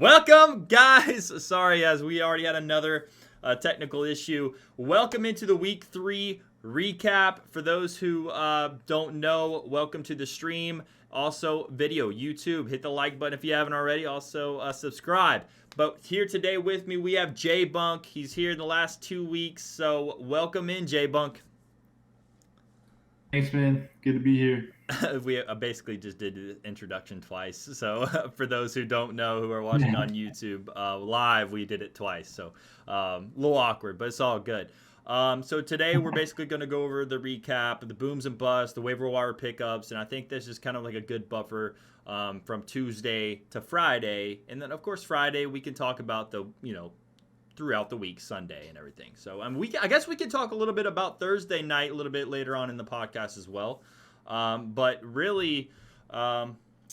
Welcome, guys. Sorry, as we already had another technical issue. Welcome into the Week 3 recap. For those who don't know, welcome to the stream. Also, video, YouTube. Hit the like button if you haven't already. Also, subscribe. But here today with me, we have J Bunk. He's here in the last 2 weeks, so welcome in, J Bunk. Thanks, man. Good to be here. We basically just did the introduction twice. So for those who don't know, who are watching on YouTube live, we did it twice. So a little awkward, but it's all good. So today we're basically going to go over the recap, the booms and busts, the waiver wire pickups, and I think this is kind of like a good buffer from Tuesday to Friday, and then of course Friday we can talk about the throughout the week, Sunday and everything. So I guess we can talk a little bit about Thursday night a little bit later on in the podcast as well. But really,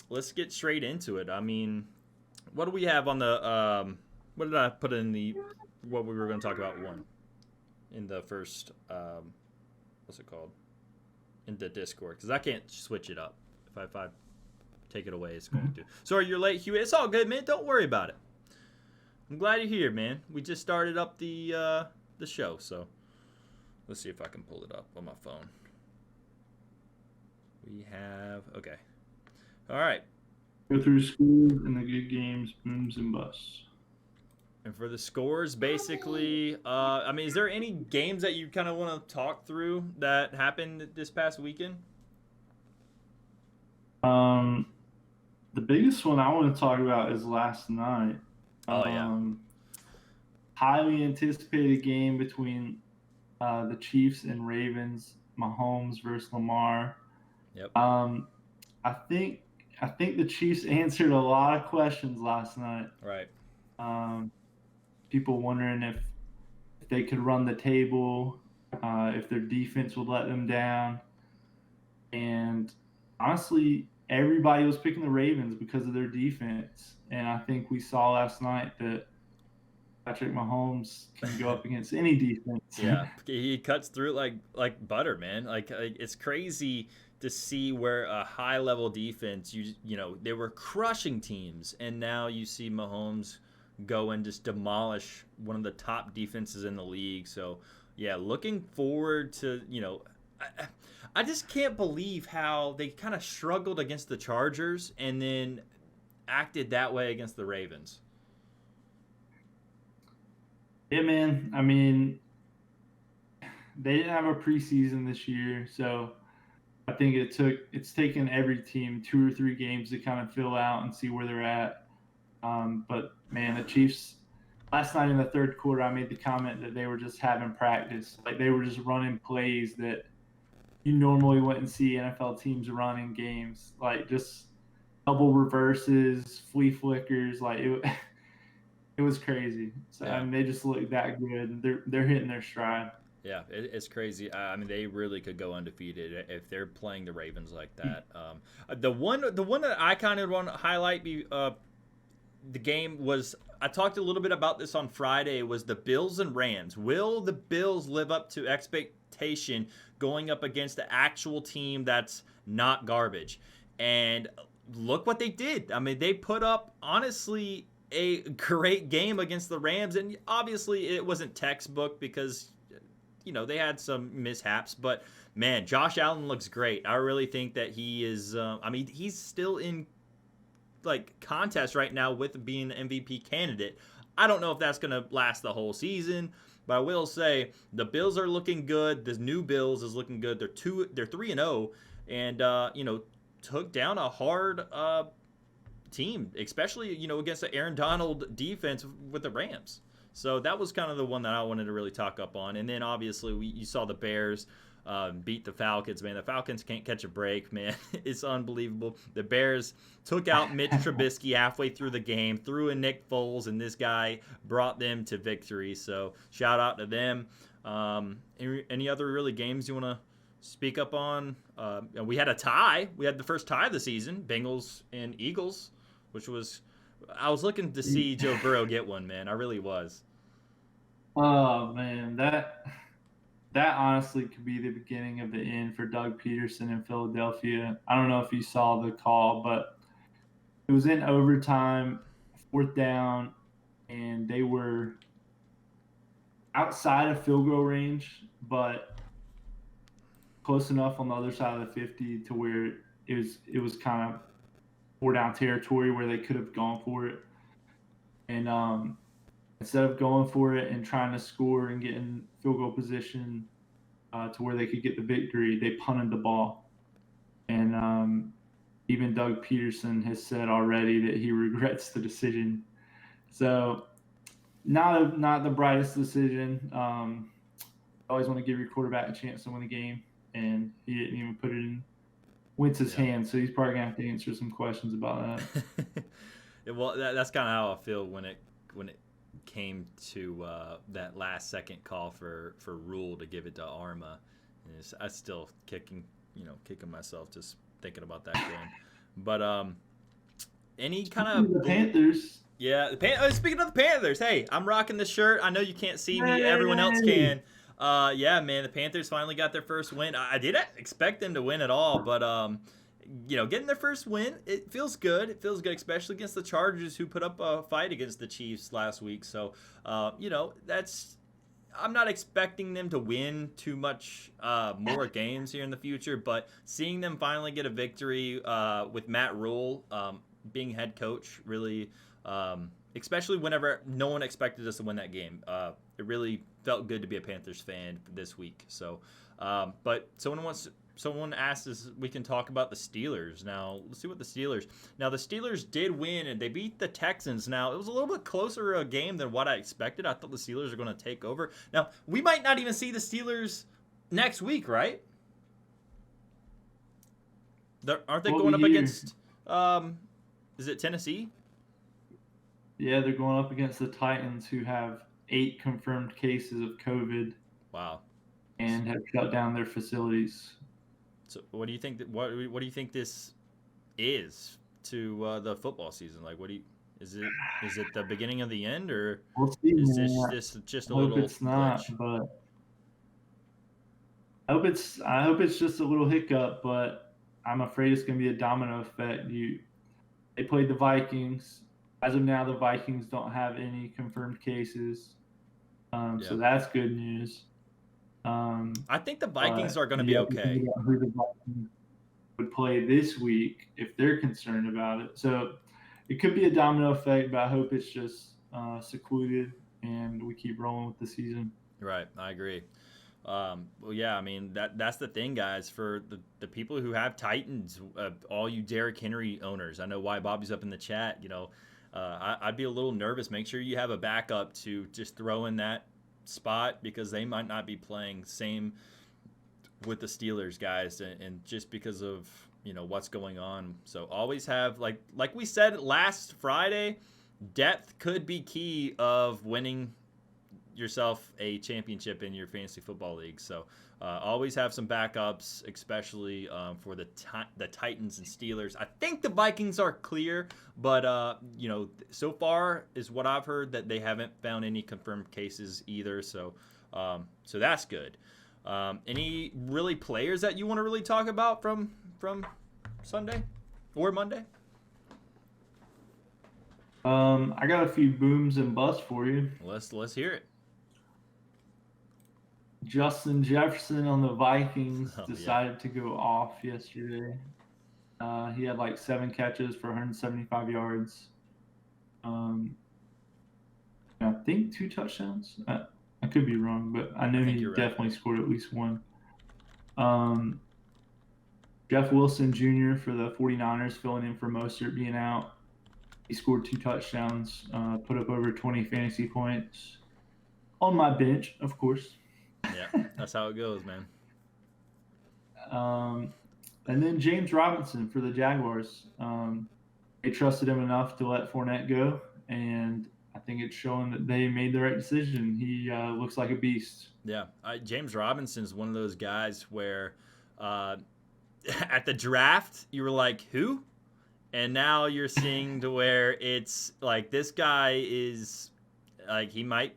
let's get straight into it. I mean, what do we have on the what did I put in the what we were going to talk about in the first what's it called in the Discord, because I can't switch it up if I take it away, it's going to. Sorry you're late, Hugh. It's all good, man. Don't worry about it. I'm glad you're here, man. We just started up the show, so let's see if I can pull it up on my phone. We have okay. All right. Go through scores and the good games, booms and busts. And for the scores, basically, I mean, is there any games that you kind of want to talk through that happened this past weekend? The biggest one I want to talk about is last night. Oh, yeah. Highly anticipated game between the Chiefs and Ravens, Mahomes versus Lamar. Yep. I think the Chiefs answered a lot of questions last night. Right. People wondering if they could run the table, if their defense would let them down. And honestly, everybody was picking the Ravens because of their defense. And I think we saw last night that Patrick Mahomes can go up against any defense. Yeah, he cuts through like butter, man. Like it's crazy to see where a high-level defense, they were crushing teams, and now you see Mahomes go and just demolish one of the top defenses in the league. So, yeah, looking forward to, I just can't believe how they kind of struggled against the Chargers and then acted that way against the Ravens. Yeah, man. I mean, they didn't have a preseason this year, so I think it's taken every team 2 or 3 games to kind of fill out and see where they're at. But man, the Chiefs last night in the third quarter, I made the comment that they were just having practice, like they were just running plays that you normally wouldn't see NFL teams run in games, like just double reverses, flea flickers, like it was crazy. So yeah. I mean, they just look that good. They're hitting their stride. Yeah, it's crazy. I mean, they really could go undefeated if they're playing the Ravens like that. The one that I kind of want to highlight the game was, I talked a little bit about this on Friday, was the Bills and Rams. Will the Bills live up to expectation going up against the actual team that's not garbage? And look what they did. I mean, they put up, honestly, a great game against the Rams. And obviously it wasn't textbook because, they had some mishaps. But, man, Josh Allen looks great. I really think that he is, he's still in contest right now with being an MVP candidate. I don't know if that's going to last the whole season, but I will say the Bills are looking good. The new Bills is looking good. They're 3-0 and took down a hard team, especially against the Aaron Donald defense with the Rams. So that was kind of the one that I wanted to really talk up on. And then obviously you saw the Bears beat the Falcons, man. The Falcons can't catch a break, man. It's unbelievable. The Bears took out Mitch Trubisky halfway through the game, threw in Nick Foles, and this guy brought them to victory. So shout out to them. Any other really games you want to speak up on? We had a tie. We had the first tie of the season, Bengals and Eagles, which was, I was looking to see Joe Burrow get one, man. I really was. Oh, man, that honestly could be the beginning of the end for Doug Peterson in Philadelphia. I don't know if you saw the call, but it was in overtime. fourth down, and they were outside of field goal range, but close enough on the other side of the 50 to where it was kind of 4-down territory where they could have gone for it. And instead of going for it and trying to score and get in field goal position to where they could get the victory, they punted the ball. And even Doug Peterson has said already that he regrets the decision. So not the brightest decision. Always want to give your quarterback a chance to win the game, and he didn't even put it in Wentz's hands, so he's probably going to have to answer some questions about that. Well, that's kind of how I feel when it came to that last second call for Rule to give it to Arma. And I still kicking myself just thinking about that game. But any kind of the Panthers. Yeah, speaking of the Panthers, hey, I'm rocking this shirt. I know you can't see me. Everyone else can. Yeah, man, the Panthers finally got their first win. I didn't expect them to win at all, but getting their first win, it feels good. It feels good, especially against the Chargers, who put up a fight against the Chiefs last week. So, I'm not expecting them to win too much more games here in the future, but seeing them finally get a victory with Matt Rule being head coach really. Especially whenever no one expected us to win that game. It really felt good to be a Panthers fan this week. So, but someone asked us we can talk about the Steelers. Now, let's see what the Steelers. Now, the Steelers did win, and they beat the Texans. Now, it was a little bit closer a game than what I expected. I thought the Steelers were going to take over. Now, we might not even see the Steelers next week, right? Aren't they going up against, is it Tennessee? Yeah, they're going up against the Titans, who have 8 confirmed cases of COVID. Wow. And have shut down their facilities. So, what do you think? What do you think this is to the football season? Like, is it the beginning of the end, or we'll see, is this just a little? It's not, glitch? But I hope it's just a little hiccup. But I'm afraid it's going to be a domino effect. They played the Vikings. As of now, the Vikings don't have any confirmed cases, so that's good news. I think the Vikings are going to be okay. Who the Vikings would play this week if they're concerned about it. So it could be a domino effect, but I hope it's just secluded and we keep rolling with the season. Right, I agree. Well, yeah, I mean that's the thing, guys. For the people who have Titans, all you Derrick Henry owners, I know why Bobby's up in the chat. I'd be a little nervous. Make sure you have a backup to just throw in that spot, because they might not be playing same with the Steelers, guys, and just because of what's going on. So always have like we said last Friday, depth could be key of winning yourself a championship in your fantasy football league. So always have some backups, especially for the Titans and Steelers. I think the Vikings are clear, but so far is what I've heard, that they haven't found any confirmed cases either. So so that's good. Any really players that you want to really talk about from Sunday or Monday? I got a few booms and busts for you. Let's hear it. Justin Jefferson on the Vikings decided to go off yesterday. He had like 7 catches for 175 yards. I think 2 touchdowns. I could be wrong, but I know he definitely scored at least 1. Jeff Wilson Jr. for the 49ers, filling in for Mostert being out. He scored 2 touchdowns, put up over 20 fantasy points. On my bench, of course. Yeah, that's how it goes, man. And then James Robinson for the Jaguars. They trusted him enough to let Fournette go, and I think it's showing that they made the right decision. He looks like a beast. Yeah, James Robinson is one of those guys where at the draft you were like, who? And now you're seeing to where it's like this guy is like he might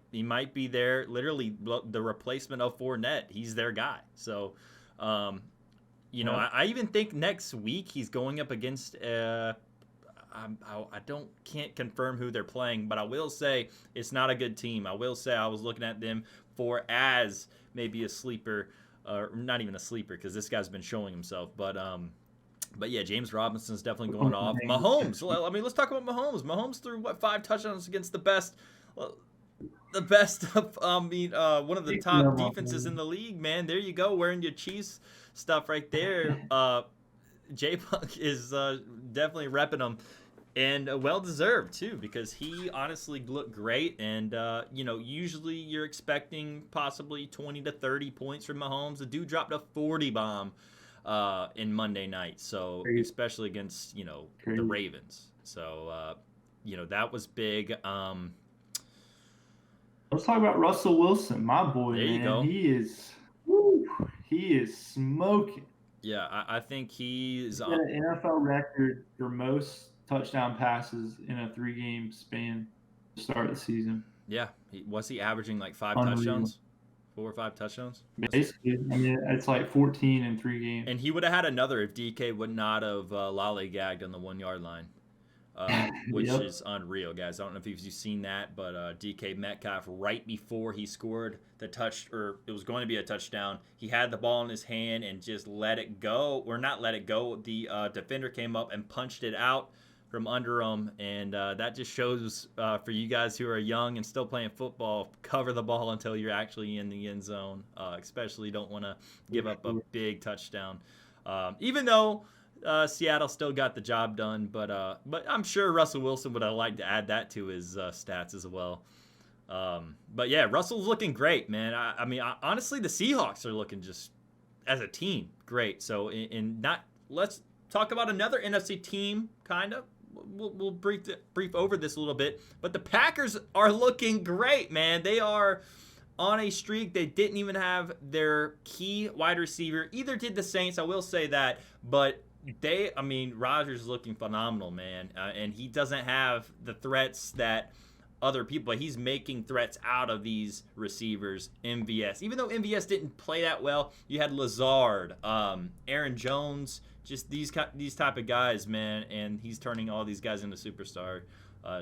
be there, literally the replacement of Fournette. He's their guy. So, I even think next week he's going up against can't confirm who they're playing, but I will say it's not a good team. I will say I was looking at them for as maybe a sleeper, or not even a sleeper because this guy's been showing himself. But yeah, James Robinson's definitely going off. Mahomes. I mean, let's talk about Mahomes. Mahomes threw 5 touchdowns against the best. The best of, one of the top defenses in the league, man. There you go, wearing your Chiefs stuff right there. J-Punk is definitely repping them, and well-deserved, too, because he honestly looked great. And, usually you're expecting possibly 20 to 30 points from Mahomes. The dude dropped a 40 bomb in Monday night, so especially against, the Ravens. So, that was big. Let's talk about Russell Wilson, my boy. There you go. He is smoking. Yeah, I think he's on an NFL record for most touchdown passes in a 3-game span to start the season. Yeah, was he averaging like 5 touchdowns? 4 or 5 touchdowns? Basically, I mean, it's like 14 in 3 games. And he would have had another if DK would not have lollygagged on the 1-yard line. Which is unreal, guys. I don't know if you've seen that, but DK Metcalf, right before he scored the it was going to be a touchdown, he had the ball in his hand and just let it go, or not let it go. The defender came up and punched it out from under him, and that just shows for you guys who are young and still playing football, cover the ball until you're actually in the end zone. Especially don't want to give up a big touchdown, even though. Seattle still got the job done, but I'm sure Russell Wilson would have liked to add that to his stats as well. But yeah, Russell's looking great, man. I mean, honestly, the Seahawks are looking just as a team great. So let's talk about another NFC team, kind of. We'll brief over this a little bit, but the Packers are looking great, man. They are on a streak. They didn't even have their key wide receiver. Either did the Saints, I will say that, but Rodgers is looking phenomenal, man, and he doesn't have the threats that other people, but he's making threats out of these receivers. MVS, even though MVS didn't play that well, you had Lazard, Aaron Jones, just these type of guys, man, and he's turning all these guys into superstar,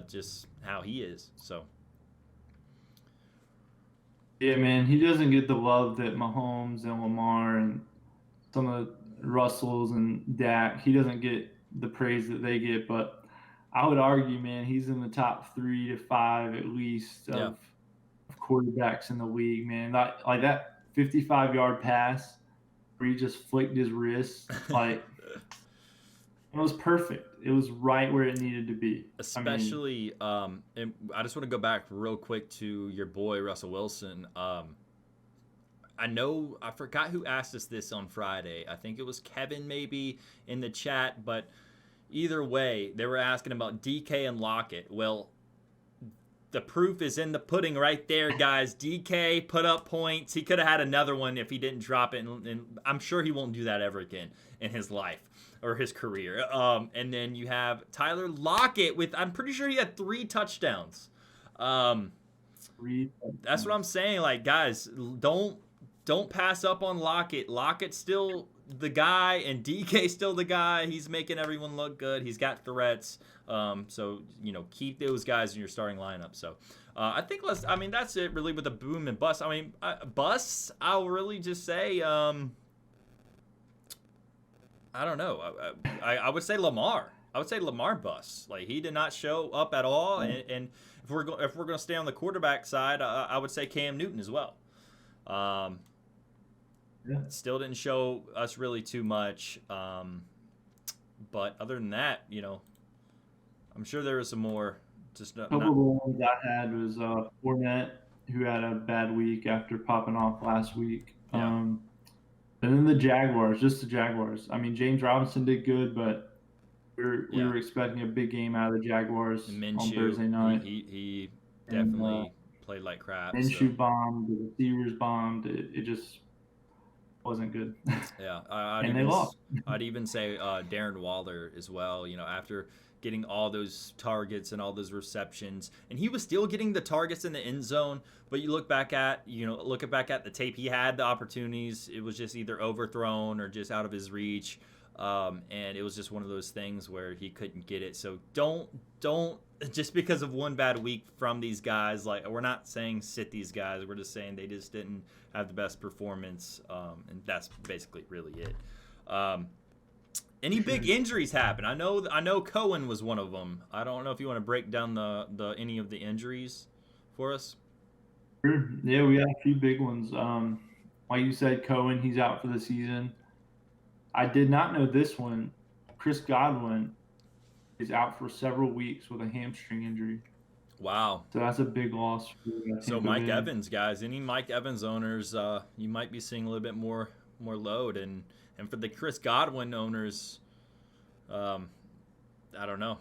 just how he is. So yeah, man, he doesn't get the love that Mahomes and Lamar and some of the Russells and Dak, he doesn't get the praise that they get, but I would argue, man, he's in the top 3 to 5 at least of quarterbacks in the league, man. Like that 55-yard pass where he just flicked his wrist, like it was perfect. It was right where it needed to be. Especially, and I just want to go back real quick to your boy Russell Wilson. I forgot who asked us this on Friday. I think it was Kevin maybe in the chat, but either way, they were asking about DK and Lockett. Well, the proof is in the pudding right there, guys. DK put up points. He could have had another one if he didn't drop it, and I'm sure he won't do that ever again in his life or his career. And then you have Tyler Lockett I'm pretty sure he had 3 touchdowns. That's what I'm saying. Like, guys, don't pass up on Lockett. Lockett's still the guy, and DK's still the guy. He's making everyone look good. He's got threats. So, keep those guys in your starting lineup. So, I think that's it really with the boom and bust. I mean, busts, I'll really just say, I don't know. I would say Lamar. I would say Lamar busts. Like, he did not show up at all. And if we're going to stay on the quarterback side, I would say Cam Newton as well. Still didn't show us really too much. But other than that, I'm sure there was some more. Just a couple of the ones I had was Fournette, who had a bad week after popping off last week. Yeah. And then the Jaguars, just the Jaguars. I mean, James Robinson did good, but we were expecting a big game out of the Jaguars on Thursday night. He definitely played like crap. Minshew bombed, the receivers bombed. It just wasn't good. Yeah, they lost. I'd even say Darren Waller as well. After getting all those targets and all those receptions, and he was still getting the targets in the end zone. But you look back at the tape, he had the opportunities. It was just either overthrown or just out of his reach. and it was just one of those things where he couldn't get it. So don't just because of one bad week from these guys. Like, we're not saying sit these guys. We're just saying they just didn't have the best performance, and that's basically really it. Any big injuries happen? I know Cohen was one of them. I don't know if you want to break down the any of the injuries for us. Sure. Yeah, we got a few big ones. Like you said, Cohen, he's out for the season. I did not know this one. Chris Godwin is out for several weeks with a hamstring injury. Wow. So that's a big loss. So Mike Evans, guys, any Mike Evans owners, you might be seeing a little bit more load, and for the Chris Godwin owners, I don't know.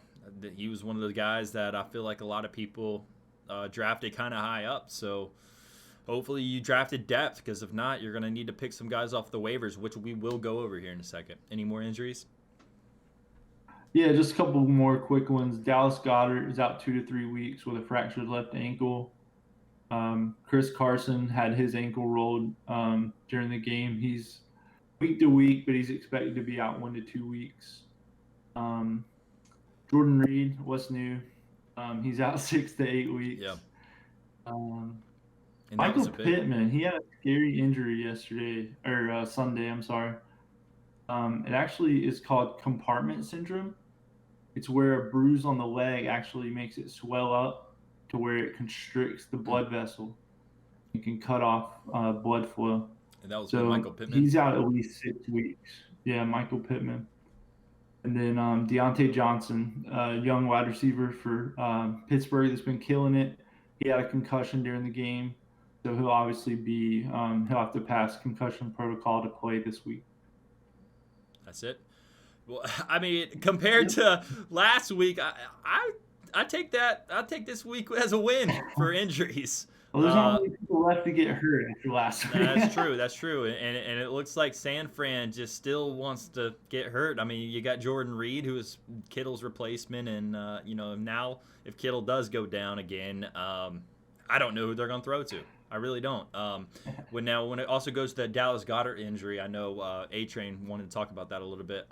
He was one of those guys that I feel like a lot of people drafted kind of high up. So hopefully you drafted depth, because if not, you're going to need to pick some guys off the waivers, which we will go over here in a second. Any more injuries? Yeah, just a couple more quick ones. Dallas Goddard is out 2 to 3 weeks with a fractured left ankle. Chris Carson had his ankle rolled during the game. He's week to week, but he's expected to be out 1 to 2 weeks. Jordan Reid, what's new? He's out 6 to 8 weeks. Yeah. Michael Pittman, he had a scary injury yesterday, or Sunday, I'm sorry. It actually is called compartment syndrome. It's where a bruise on the leg actually makes it swell up to where it constricts the blood vessel. It can cut off blood flow. And that was Michael Pittman? He's out at least 6 weeks. Yeah, Michael Pittman. And then Deontay Johnson, young wide receiver for Pittsburgh that's been killing it. He had a concussion during the game. So he'll obviously be he'll have to pass concussion protocol to play this week. That's it. Well, I mean, compared to last week, I take that. I take this week as a win for injuries. Well, there's not many people left to get hurt after last week. That's true. That's true. And it looks like San Fran just still wants to get hurt. I mean, you got Jordan Reid, who is Kittle's replacement, and now if Kittle does go down again, I don't know who they're going to throw to. I really don't. When it also goes to the Dallas Goddard injury, I know A-Train wanted to talk about that a little bit.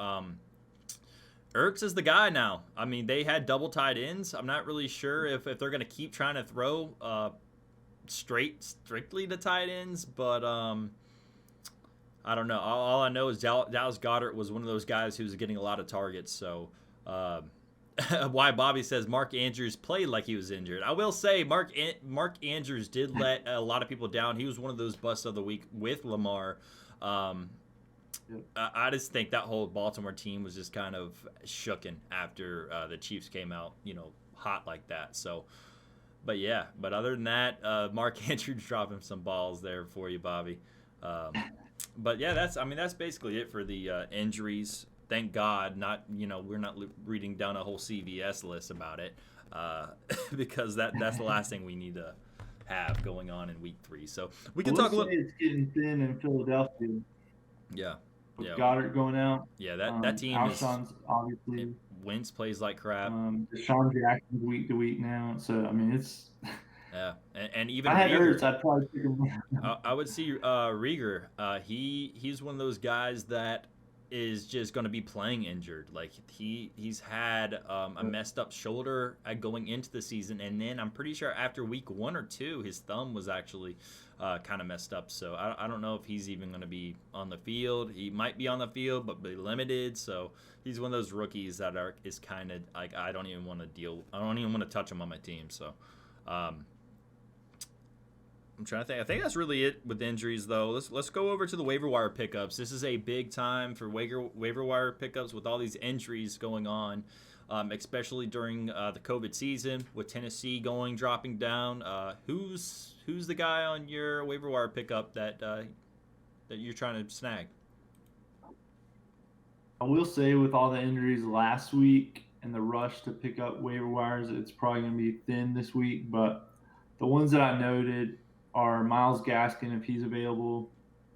Ertz is the guy now. I mean, they had double tight ends. I'm not really sure if they're going to keep trying to throw strictly to tight ends, but I don't know. All I know is Dallas Goddard was one of those guys who was getting a lot of targets. So why Bobby says Mark Andrews played like he was injured. I will say Mark Andrews did let a lot of people down. He was one of those busts of the week with Lamar. I just think that whole Baltimore team was just kind of shooken after the Chiefs came out, hot like that. So, but other than that, Mark Andrews dropping some balls there for you, Bobby. But yeah, that's basically it for the injuries. Thank God, we're not reading down a whole CVS list about it, because that's the last thing we need to have going on in Week 3. So we can talk a little. It's getting thin in Philadelphia. Yeah. With Goddard going out. Yeah, that team Alshon's obviously. Wentz plays like crap. Deshaun Jackson's week to week now, so I mean it's. Yeah, and even if I had Ertz, I'd probably pick him. I would see Rieger. He's one of those guys that is just going to be playing injured. Like he's had a messed up shoulder going into the season, and then I'm pretty sure after week 1 or 2, his thumb was actually kind of messed up. So I don't know if he's even going to be on the field. He might be on the field, but be limited. So he's one of those rookies that is kind of like I don't even want to touch him on my team. So. I'm trying to think. I think that's really it with injuries, though. Let's go over to the waiver wire pickups. This is a big time for waiver wire pickups with all these injuries going on, especially during the COVID season with Tennessee dropping down. Who's the guy on your waiver wire pickup that you're trying to snag? I will say with all the injuries last week and the rush to pick up waiver wires, it's probably going to be thin this week. But the ones that I noted are Myles Gaskin, if he's available,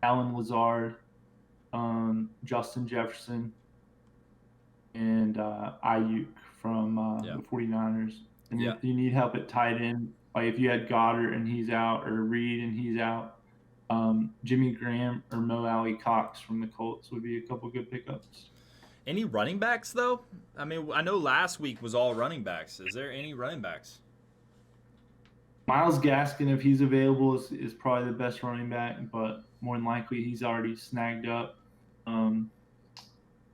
Allen Lazard, Justin Jefferson, and Ayuk from the 49ers. And if you need help at tight end, like if you had Goddard and he's out, or Reid and he's out, Jimmy Graham or Mo Alley Cox from the Colts would be a couple good pickups. Any running backs though? I mean, I know last week was all running backs. Is there any running backs? Myles Gaskin, if he's available, is probably the best running back, but more than likely he's already snagged up. Um,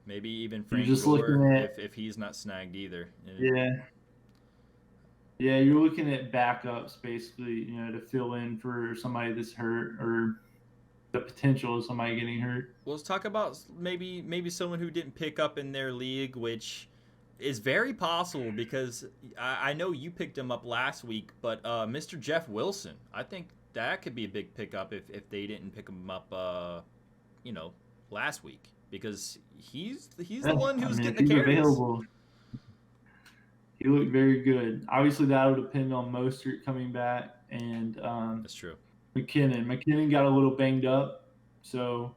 Maybe even you're Frank just Gore looking at if he's not snagged either. yeah, yeah. You're looking at backups basically, to fill in for somebody that's hurt or the potential of somebody getting hurt. Well, let's talk about maybe someone who didn't pick up in their league, which is very possible because I know you picked him up last week, but Mr. Jeff Wilson, I think that could be a big pickup if they didn't pick him up, last week because he's Yeah, the one who's if getting the he's carries. available, he looked very good. Obviously, that will depend on Mostert coming back and That's true. McKinnon. McKinnon got a little banged up, so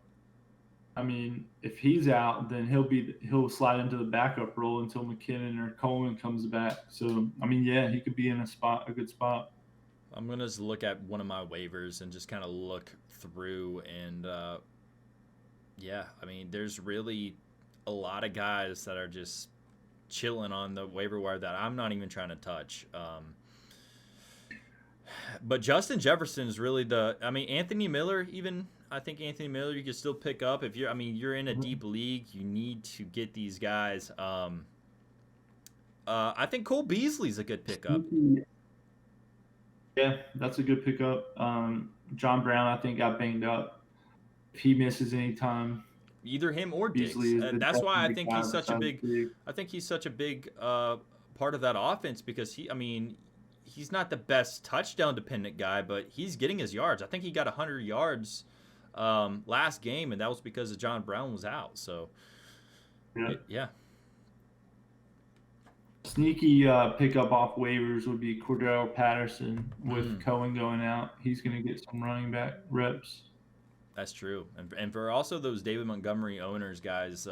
I mean, if he's out, then he'll slide into the backup role until McKinnon or Coleman comes back. So I mean, yeah, he could be in a good spot. I'm gonna just look at one of my waivers and just kind of look through, and yeah, I mean, there's really a lot of guys that are just chilling on the waiver wire that I'm not even trying to touch. But Justin Jefferson is really Anthony Miller. Even I think Anthony Miller you can still pick up if you're in a deep league. You need to get these guys. I think Cole Beasley's a good pickup. Yeah, that's a good pickup. John Brown, I think, got banged up. If he misses any time, Either him or Diggs. Beasley That's why I big think guy he's such a beside big. Diggs. I think he's such a big part of that offense because he's not the best touchdown dependent guy, but he's getting his yards. I think he got 100 yards last game, and that was because of John Brown was out. So yeah. Sneaky pickup off waivers would be Cordell Patterson with Cohen going out. He's going to get some running back reps. That's true, and for also those David Montgomery owners, guys,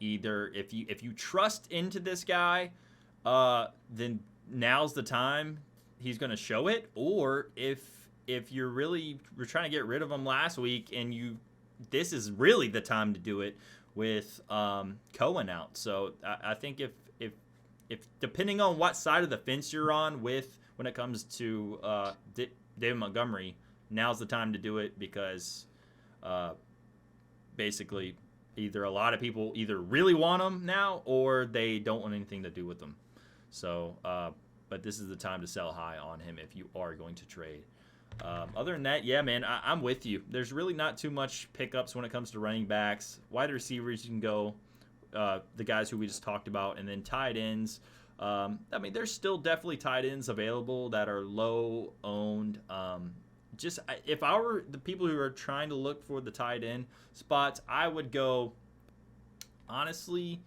either if you trust into this guy, then now's the time he's going to show it, or if you're trying to get rid of him last week and this is really the time to do it with Cohen out. So I think if depending on what side of the fence you're on when it comes to David Montgomery, now's the time to do it because basically either a lot of people either really want him now or they don't want anything to do with him. So, but this is the time to sell high on him if you are going to trade. Other than that, yeah, man, I'm with you. There's really not too much pickups when it comes to running backs. Wide receivers, you can go the guys who we just talked about, and then tight ends. There's still definitely tight ends available that are low owned. If I were the people who are trying to look for the tight end spots, I would go, honestly,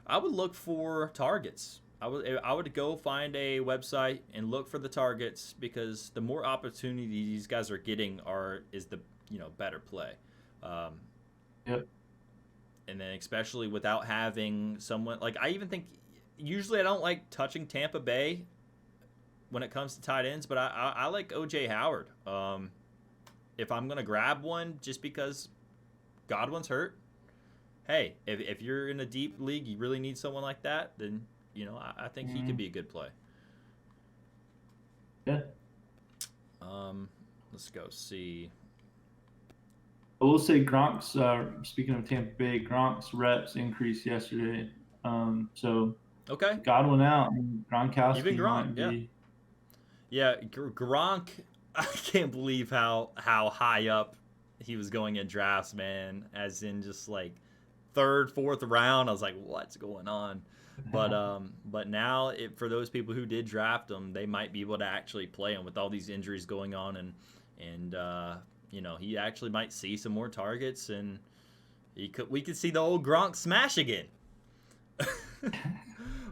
I would look for targets. I would go find a website and look for the targets because the more opportunity these guys are getting is the better play. Yep. And then especially without having someone like I even think usually I don't like touching Tampa Bay when it comes to tight ends, but I like OJ Howard. If I'm gonna grab one just because Godwin's hurt, hey, if you're in a deep league, you really need someone like that, then I think he could be a good play. Yeah. Let's go see. I will say Gronk's. Speaking of Tampa Bay, Gronk's reps increased yesterday. So okay, Godwin out, and Gronkowski even Gronk, might be. Yeah, Gronk. I can't believe how high up he was going in drafts, man. As in just like third, fourth round. I was like, what's going on? But now for those people who did draft him, they might be able to actually play him with all these injuries going on, and he actually might see some more targets, and we could see the old Gronk smash again.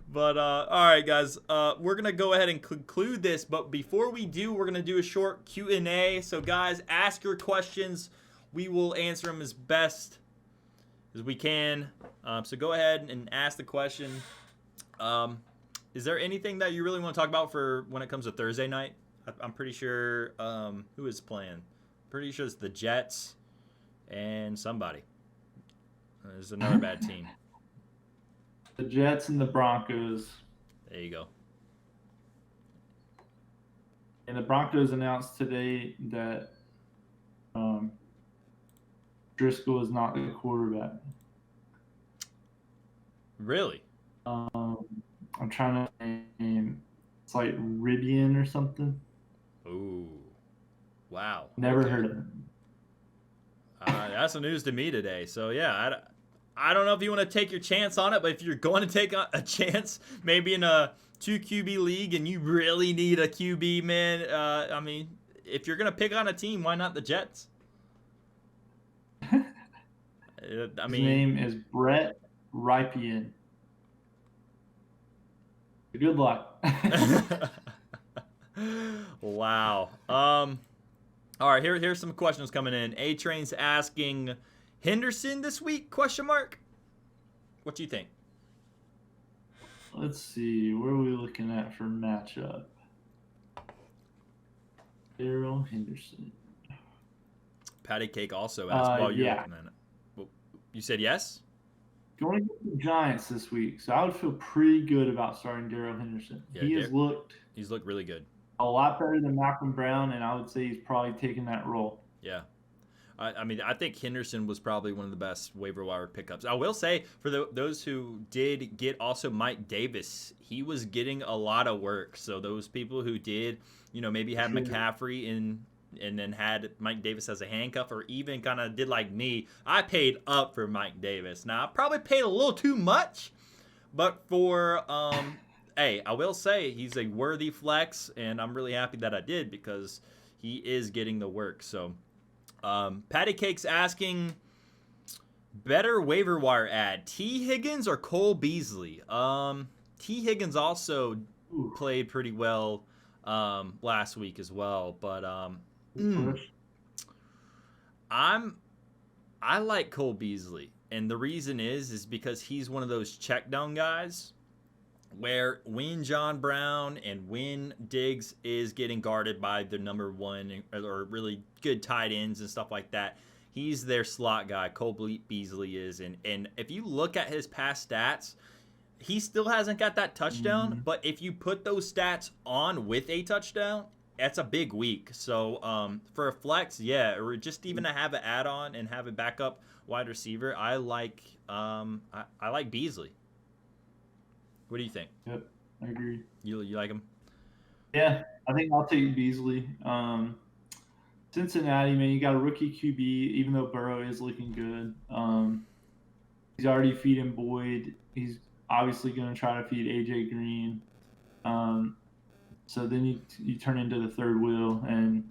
But all right, guys, we're gonna go ahead and conclude this. But before we do, we're gonna do a short Q&A. So guys, ask your questions. We will answer them as best as we can. So go ahead and ask the question. Is there anything that you really want to talk about for when it comes to Thursday night? I'm pretty sure who is playing. Pretty sure it's the Jets and somebody. There's another bad team. The Jets and the Broncos. There you go. And the Broncos announced today that Driscoll is not the quarterback. Really? I'm trying to name. It's like Ribian or something. Ooh. Wow. Never heard of him. That's the news to me today. So, yeah, I don't know if you want to take your chance on it, but if you're going to take a chance, maybe in a 2 QB league and you really need a QB, man, I mean, if you're going to pick on a team, why not the Jets? His name is Brett Rypien. Good luck. Wow. All right, here's some questions coming in. A-Train's asking, Henderson this week? Question mark. What do you think? Let's see. Where are we looking at for matchup? Darrell Henderson. Patty Cake also asked while you're looking at it. Well, you said yes? Going against the Giants this week, so I would feel pretty good about starting Darrell Henderson. Yeah, he's looked really good. A lot better than Malcolm Brown, and I would say he's probably taking that role. Yeah. I mean, I think Henderson was probably one of the best waiver wire pickups. I will say, for those who did get also Mike Davis, he was getting a lot of work. So those people who did, maybe have McCaffrey in and then had Mike Davis as a handcuff, or even kind of did like me, I paid up for Mike Davis. Now, I probably paid a little too much, but for hey, I will say he's a worthy flex, and I'm really happy that I did because he is getting the work. So, Patty Cake's asking, better waiver wire ad, T. Higgins or Cole Beasley? T. Higgins also played pretty well last week as well, but I like Cole Beasley, and the reason is because he's one of those check down guys where when John Brown and when Diggs is getting guarded by the number one or really good tight ends and stuff like that, he's their slot guy. Cole Beasley is, and if you look at his past stats, he still hasn't got that touchdown, but if you put those stats on with a touchdown, that's a big week. So for a flex, yeah, or just even to have an add-on and have a backup wide receiver, I like I like Beasley. What do you think? Yep, I agree. You like him? Yeah, I think I'll take Beasley. Cincinnati, man, you got a rookie QB, even though Burrow is looking good. He's already feeding Boyd. He's obviously going to try to feed AJ Green. So then you turn into the third wheel, and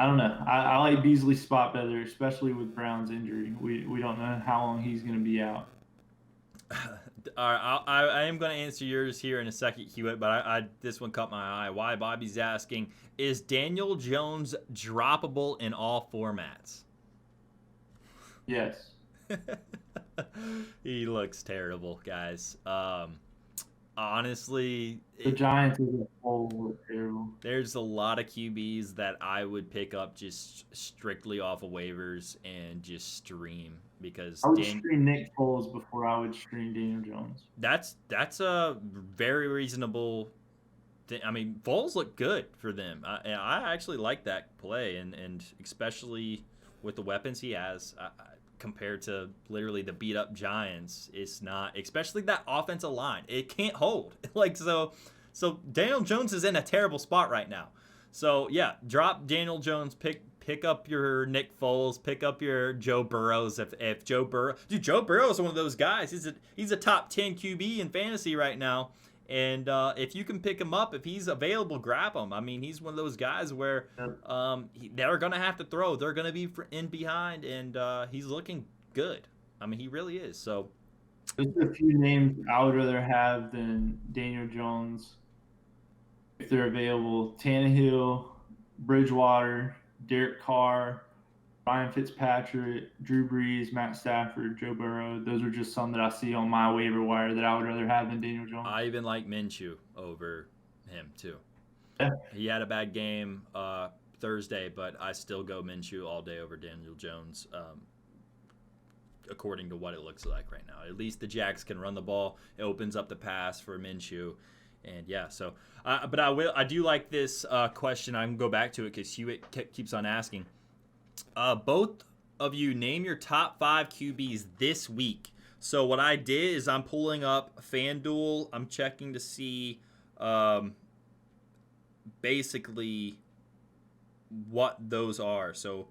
I don't know. I like Beasley's spot better, especially with Brown's injury. We don't know how long he's going to be out. All right, I am going to answer yours here in a second, Hewitt, but this one caught my eye. Why Bobby's asking, is Daniel Jones droppable in all formats? Yes. He looks terrible, guys. Honestly, the Giants as a whole look terrible. There's a lot of QBs that I would pick up just strictly off of waivers and just stream because I would stream Nick Foles before I would stream Daniel Jones. That's a very reasonable thing. I mean, Foles looked good for them. I actually like that play, and especially with the weapons he has. Compared to literally the beat up Giants, it's not, especially that offensive line. It can't hold. So Daniel Jones is in a terrible spot right now. So yeah, drop Daniel Jones, pick up your Nick Foles, pick up your Joe Burrows. If Joe Burrow is one of those guys. He's a top 10 QB in fantasy right now. And if you can pick him up, if he's available, grab him. I mean, he's one of those guys where they're going to have to throw. They're going to be in behind, and he's looking good. I mean, he really is. So there's a few names I would rather have than Daniel Jones if they're available. Tannehill, Bridgewater, Derek Carr, Ryan Fitzpatrick, Drew Brees, Matt Stafford, Joe Burrow. Those are just some that I see on my waiver wire that I would rather have than Daniel Jones. I even like Minshew over him, too. Yeah. He had a bad game Thursday, but I still go Minshew all day over Daniel Jones. according to what it looks like right now. At least the Jags can run the ball. It opens up the pass for Minshew. And yeah, so but I do like this question. I'm gonna go back to it because Hewitt keeps on asking. Both of you name your top 5 QBs this week. So what I did is I'm pulling up FanDuel. I'm checking to see basically what those are. So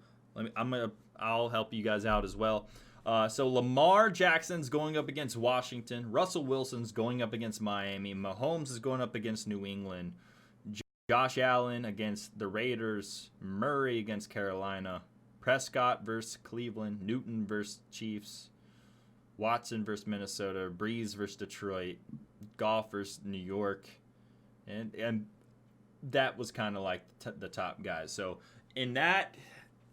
I'll help you guys out as well. So Lamar Jackson's going up against Washington. Russell Wilson's going up against Miami. Mahomes is going up against New England. Josh Allen against the Raiders. Murray against Carolina. Prescott versus Cleveland. Newton versus Chiefs. Watson versus Minnesota. Breeze versus Detroit. Goff versus New York. And that was kind of like the top guys. So in that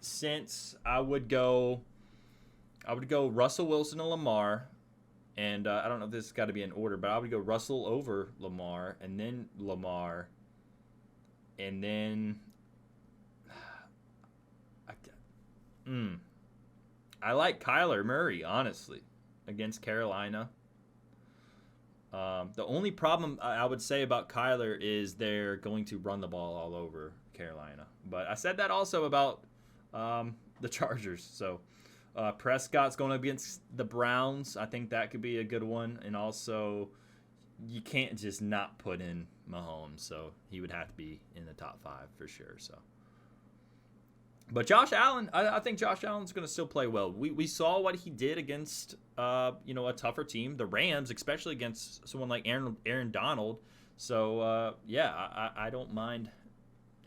sense, I would go Russell Wilson and Lamar, and I don't know if this has got to be in order, but I would go Russell over Lamar, and then Lamar, and then I like Kyler Murray, honestly, against Carolina. The only problem I would say about Kyler is they're going to run the ball all over Carolina. But I said that also about the Chargers. So Prescott's going up against the Browns. I think that could be a good one. And also, you can't just not put in Mahomes. So he would have to be in the top 5 for sure. So, but Josh Allen, I think Josh Allen's going to still play well. We saw what he did against a tougher team, the Rams, especially against someone like Aaron Donald. So yeah, I don't mind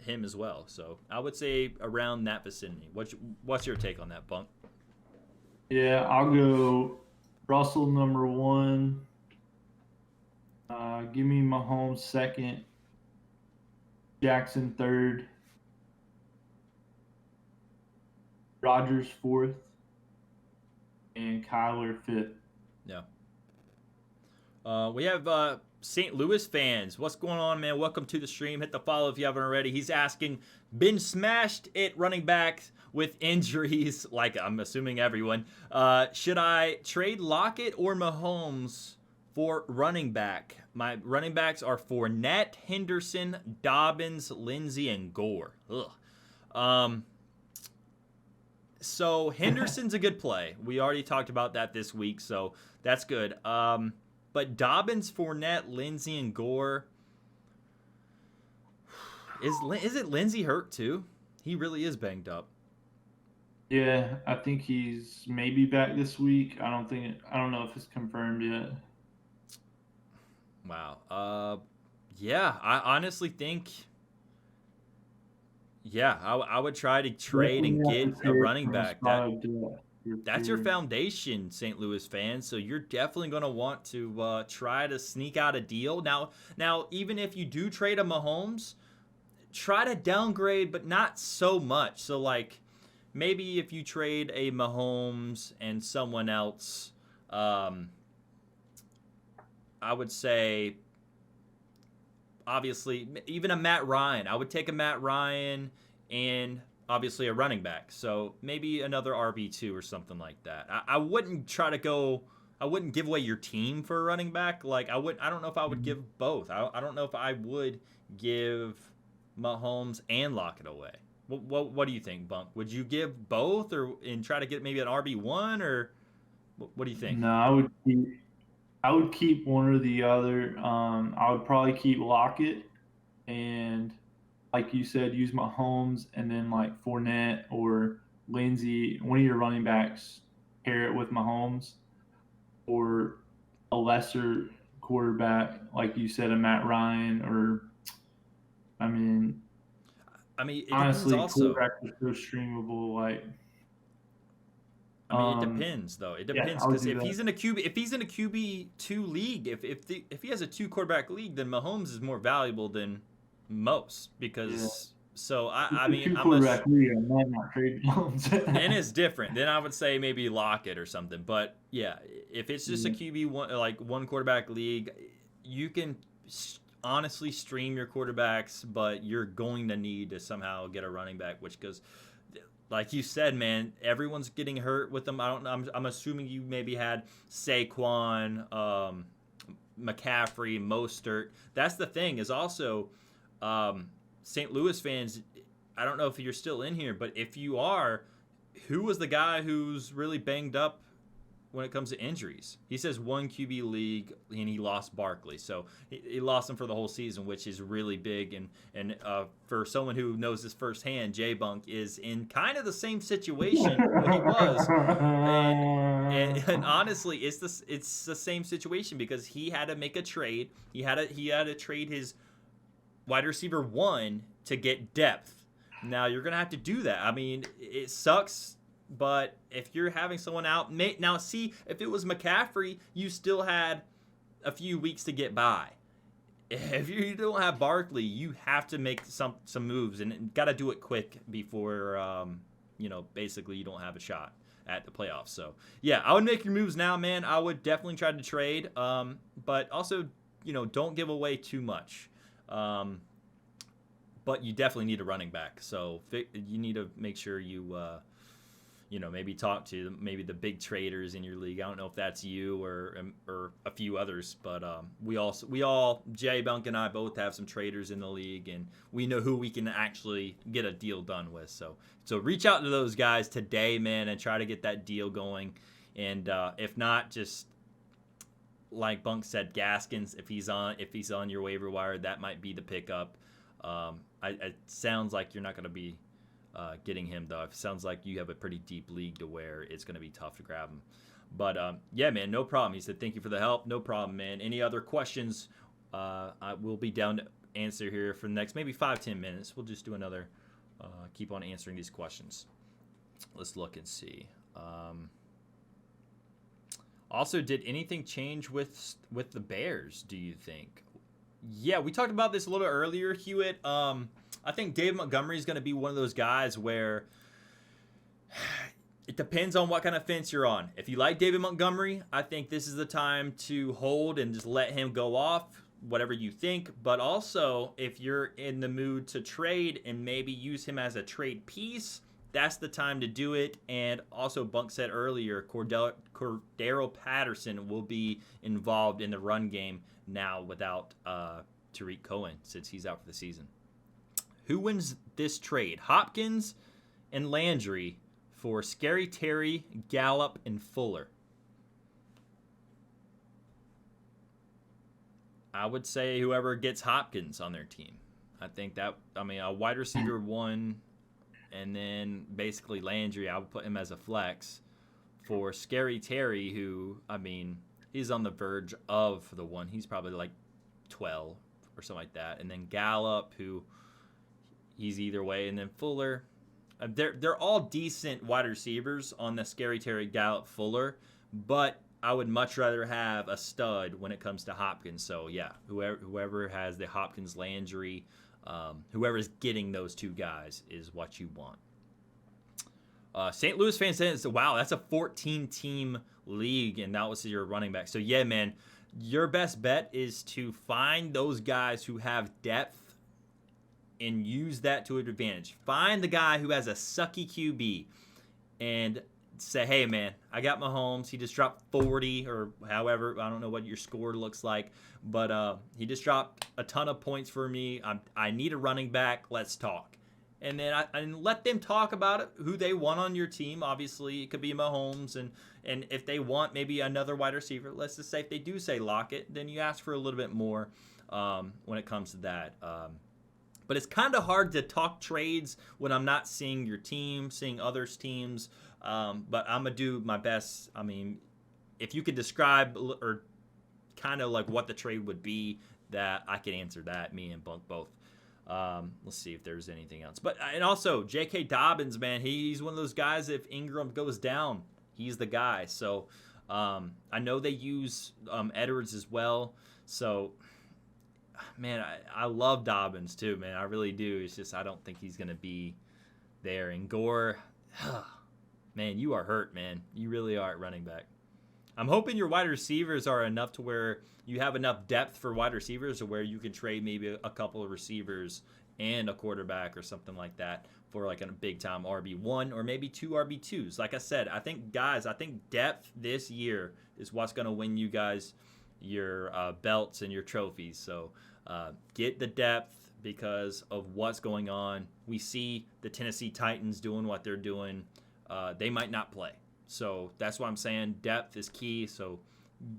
him as well. So I would say around that vicinity. What's your take on that, Bunk? Yeah, I'll go Russell number 1. Give me Mahomes second. Jackson third. Rodgers 4th. And Kyler 5th. Yeah. We have St. Louis fans. What's going on, man? Welcome to the stream. Hit the follow if you haven't already. He's asking, been smashed at running back with injuries, like I'm assuming everyone. Should I trade Lockett or Mahomes for running back? My running backs are Fournette, Henderson, Dobbins, Lindsey, and Gore. Ugh. So Henderson's a good play. We already talked about that this week, so that's good. But Dobbins, Fournette, Lindsey, and Gore. Is it Lindsey hurt too? He really is banged up. Yeah, I think he's maybe back this week. I don't know if it's confirmed yet. Wow. Yeah, I honestly think. Yeah, I would try to trade and get a running back. That's your foundation, St. Louis fans. So you're definitely going to want to try to sneak out a deal. Now, even if you do trade a Mahomes, try to downgrade, but not so much. So, like, maybe if you trade a Mahomes and someone else, I would say, obviously, even a Matt Ryan. I would take a Matt Ryan and obviously a running back. So maybe another RB2 or something like that. I wouldn't try to go. I wouldn't give away your team for a running back. Like I don't know if I would give both. I don't know if I would give Mahomes and Lockett away. What do you think, Bunk? Would you give both and try to get maybe an RB1 or what do you think? No, I would keep one or the other. I would probably keep Lockett and, like you said, use Mahomes and then like Fournette or Lindsey, one of your running backs, pair it with Mahomes or a lesser quarterback, like you said, a Matt Ryan or, it honestly, depends also. quarterbacks are so streamable. Like, it depends though. It depends because if he's in a QB2 league, if he has a 2 quarterback league, then Mahomes is more valuable than most because so I mean I'm not trade Mahomes. Then it's different. Then I would say maybe Lockett or something. But yeah, if it's just a QB1 like 1 quarterback league, you can honestly stream your quarterbacks, but you're going to need to somehow get a running back, which goes. like you said, man, everyone's getting hurt with them. I don't know. I'm assuming you maybe had Saquon, McCaffrey, Mostert. That's the thing is also St. Louis fans. I don't know if you're still in here, but if you are, who was the guy who's really banged up when it comes to injuries? He says 1 QB league, and he lost Barkley. So he lost him for the whole season, which is really big. And for someone who knows this firsthand, J-Bunk is in kind of the same situation when he was. And honestly, it's the same situation because he had to make a trade. He had to trade his wide receiver 1 to get depth. Now you're going to have to do that. I mean, it sucks. But if you're having someone out, now see, if it was McCaffrey, you still had a few weeks to get by. If you don't have Barkley, you have to make some moves and got to do it quick before, basically you don't have a shot at the playoffs. So, yeah, I would make your moves now, man. I would definitely try to trade, but also, don't give away too much. But you definitely need a running back. So you need to make sure you maybe talk to maybe the big traders in your league. I don't know if that's you or a few others, but we all Jay Bunk and I both have some traders in the league, and we know who we can actually get a deal done with. So reach out to those guys today, man, and try to get that deal going. And if not, just like Bunk said, Gaskins, if he's on your waiver wire, that might be the pickup. It sounds like you're not going to be getting him, though. It sounds like you have a pretty deep league to where it's going to be tough to grab him. But, yeah, man, no problem. He said, thank you for the help. No problem, man. Any other questions, I will be down to answer here for the next maybe 5-10 minutes. We'll just do another, keep on answering these questions. Let's look and see. Also, did anything change with the Bears, do you think? Yeah, we talked about this a little bit earlier, Hewitt. I think David Montgomery is going to be one of those guys where it depends on what kind of fence you're on. If you like David Montgomery, I think this is the time to hold and just let him go off, whatever you think. But also, if you're in the mood to trade and maybe use him as a trade piece, that's the time to do it. And also, Bunk said earlier, Cordell Patterson will be involved in the run game now without Tariq Cohen since he's out for the season. Who wins this trade? Hopkins and Landry for Scary Terry, Gallup, and Fuller. I would say whoever gets Hopkins on their team. I think a wide receiver 1, and then basically Landry, I would put him as a flex for Scary Terry, who, he's on the verge of the 1. He's probably like 12 or something like that. And then Gallup, who he's either way. And then Fuller. They're all decent wide receivers on the Scary Terry, Gallup, Fuller. But I would much rather have a stud when it comes to Hopkins. So, yeah, whoever has the Hopkins, Landry, whoever's getting those two guys is what you want. St. Louis fans said, wow, that's a 14-team league, and that was your running back. So, yeah, man, your best bet is to find those guys who have depth and use that to an advantage. Find the guy who has a sucky QB and say, hey, man, I got Mahomes. He just dropped 40 or however. I don't know what your score looks like, but he just dropped a ton of points for me. I need a running back. Let's talk. And then and let them talk about it, who they want on your team. Obviously, it could be Mahomes. And if they want maybe another wide receiver, let's just say if they do say Locket, then you ask for a little bit more when it comes to that. But it's kind of hard to talk trades when I'm not seeing your team, seeing others' teams. But I'm going to do my best. If you could describe or kind of like what the trade would be, that I can answer that, me and Bunk both. Let's see if there's anything else. And also, J.K. Dobbins, man, he's one of those guys, if Ingram goes down, he's the guy. So I know they use Edwards as well. So, man, I love Dobbins too, man. I really do. It's just I don't think he's going to be there. And Gore, man, you are hurt, man. You really are at running back. I'm hoping your wide receivers are enough to where you have enough depth for wide receivers to where you can trade maybe a couple of receivers and a quarterback or something like that for like a big time RB1 or maybe 2 RB2s. Like I said, I think depth this year is what's going to win you guys your belts and your trophies. So get the depth because of what's going on. We see the Tennessee Titans doing what they're doing. They might not play. So that's why I'm saying depth is key. So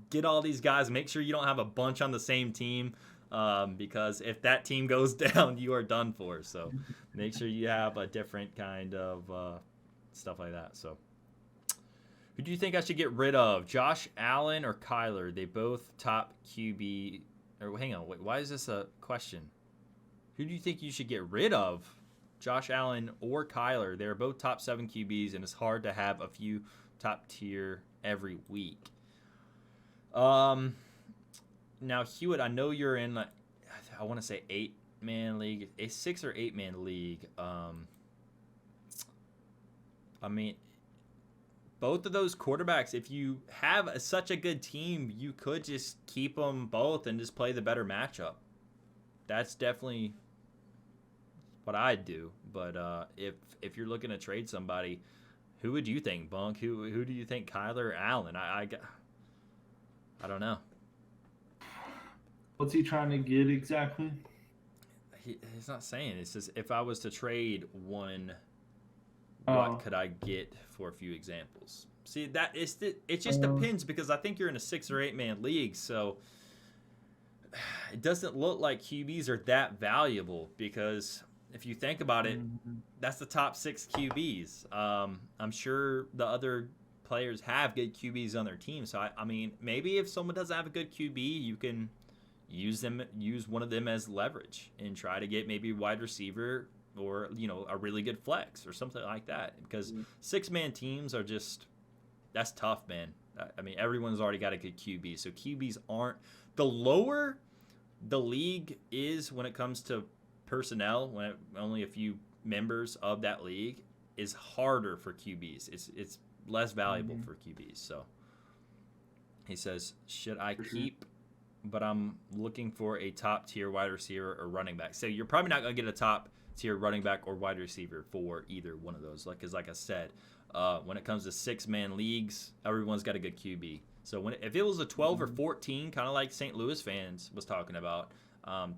get all these guys. Make sure you don't have a bunch on the same team because if that team goes down, you are done for. So make sure you have a different kind of stuff like that. So who do you think I should get rid of? Josh Allen or Kyler? They both top QB. Or hang on, wait, why is this a question? Who do you think you should get rid of? Josh Allen or Kyler? They're both top 7 QBs, and it's hard to have a few top tier every week. Now, Hewitt, I know you're in, I want to say 8-man league, a 6 or 8-man league. I mean, both of those quarterbacks, if you have such a good team, you could just keep them both and just play the better matchup. That's definitely what I'd do. But if you're looking to trade somebody, who would you think, Bunk? Who do you think, Kyler or Allen? I don't know. What's he trying to get exactly? He's not saying. It says if I was to trade one, what could I get for a few examples? See, it just depends because I think you're in a 6 or 8-man league, so it doesn't look like QBs are that valuable because if you think about it, that's the top 6 QBs. I'm sure the other players have good QBs on their team. So, I mean, maybe if someone doesn't have a good QB, you can use one of them as leverage and try to get maybe a wide receiver or, a really good flex or something like that. Because 6-man teams are just – that's tough, man. I mean, everyone's already got a good QB. So, QBs aren't – the lower the league is when it comes to personnel, when only a few members of that league, is harder for QBs. It's less valuable for QBs. So he says, should I keep, but I'm looking for a top tier wide receiver or running back. So you're probably not going to get a top tier running back or wide receiver for either one of those. Because like I said, when it comes to 6-man leagues, everyone's got a good QB. So if it was a 12 or 14, kind of like St. Louis fans was talking about,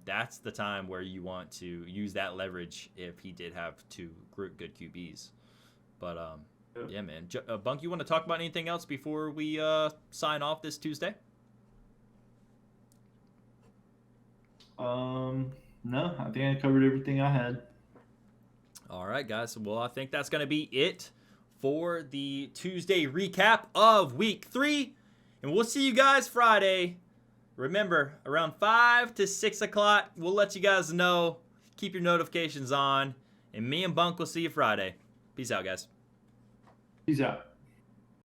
that's the time where you want to use that leverage if he did have 2 good QBs. But yeah, man. Bunk, you want to talk about anything else before we sign off this Tuesday? No, I think I covered everything I had. All right, guys. Well, I think that's going to be it for the Tuesday recap of Week 3. And we'll see you guys Friday. Remember, around 5 to 6 o'clock, we'll let you guys know. Keep your notifications on. And me and Bunk will see you Friday. Peace out, guys. Peace out.